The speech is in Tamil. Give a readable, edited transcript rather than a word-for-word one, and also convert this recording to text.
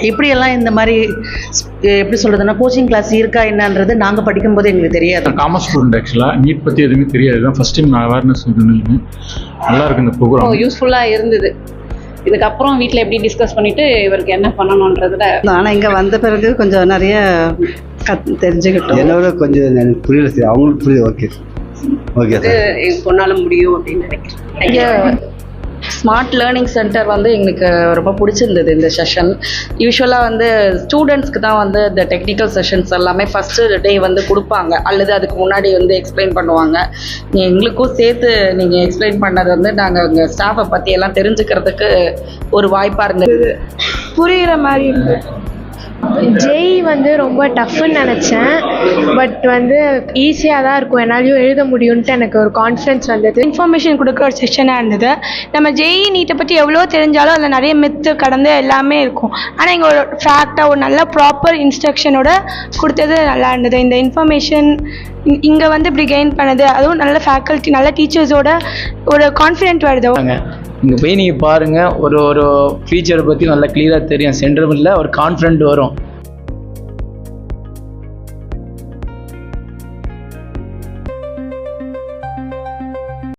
எப்படியெல்லாம் இந்த மாதிரி எப்படி சொல்கிறதுன்னா கோச்சிங் கிளாஸ் இருக்கா என்னன்றது நாங்கள் படிக்கும்போது எங்களுக்கு தெரியாது. காமர்ஸ் ஸ்டூடெண்ட் ஆக்சுவலாக நீட் பற்றி எதுவுமே தெரியாது. தான் ஃபஸ்ட் டைம் நான் அவேர்னஸ் சொன்னேன். நல்லா இருக்கு இந்த ப்ரோக்ராம், யூஸ்ஃபுல்லாக இருந்தது. இதுக்கப்புறம் வீட்டில் எப்படி டிஸ்கஸ் பண்ணிவிட்டு இவருக்கு என்ன பண்ணணுன்றதுல. ஆனால் இங்கே வந்த பிறகு கொஞ்சம் நிறைய தெரிஞ்சுக்கிட்டோம். என்னோட கொஞ்சம் எனக்கு புரியல, சரி அவங்களுக்கு புரியுது. ஓகே ஓகே சார், எங்கள் பொண்ணாலும் முடியும் அப்படின்னு நினைக்கிறேன். ஸ்மார்ட் லேர்னிங் சென்டர் வந்து எங்களுக்கு ரொம்ப பிடிச்சிருந்தது இந்த செஷன். யூஸ்வலாக வந்து ஸ்டூடெண்ட்ஸ்க்கு தான் வந்து இந்த டெக்னிக்கல் செஷன்ஸ் எல்லாமே ஃபஸ்ட்டு டே வந்து கொடுப்பாங்க, அல்லது அதுக்கு முன்னாடி வந்து எக்ஸ்பிளைன் பண்ணுவாங்க. எங்களுக்கும் சேர்த்து நீங்கள் எக்ஸ்பிளைன் பண்ணது வந்து நாங்கள் எங்கள் ஸ்டாஃபை பற்றி எல்லாம் தெரிஞ்சுக்கிறதுக்கு ஒரு வாய்ப்பாக இருந்தது. புரிகிற மாதிரி இருந்தது. ஜெய் வந்து ரொம்ப டஃப்னு நினச்சேன், பட் வந்து ஈஸியாக தான் இருக்கும், என்னாலையும் எழுத முடியும்ன்ட்டு எனக்கு ஒரு கான்ஃபிடன்ஸ் வந்தது. இன்ஃபர்மேஷன் கொடுக்குற ஒரு செஷனாக இருந்தது. நம்ம ஜெய் நீட்டை பற்றி எவ்வளோ தெரிஞ்சாலும் அதில் நிறைய மித்து கடந்து எல்லாமே இருக்கும். ஆனால் இங்கே ஒரு ஃபேக்டாக ஒரு நல்ல ப்ராப்பர் இன்ஸ்ட்ரக்ஷனோட கொடுத்தது நல்லா இருந்தது. இந்த இன்ஃபர்மேஷன் இங்கே வந்து இப்படி கெயின் பண்ணது, அதுவும் நல்ல ஃபேக்கல்ட்டி நல்ல டீச்சர்ஸோட ஒரு கான்ஃபிடென்ட் வருது. இங்கே போய் நீங்கள் பாருங்கள், ஒரு ஃபீச்சரை பற்றி நல்லா கிளியராக தெரியும். சென்டரில் ஒரு கான்ஃபிடென்ட் வரும்.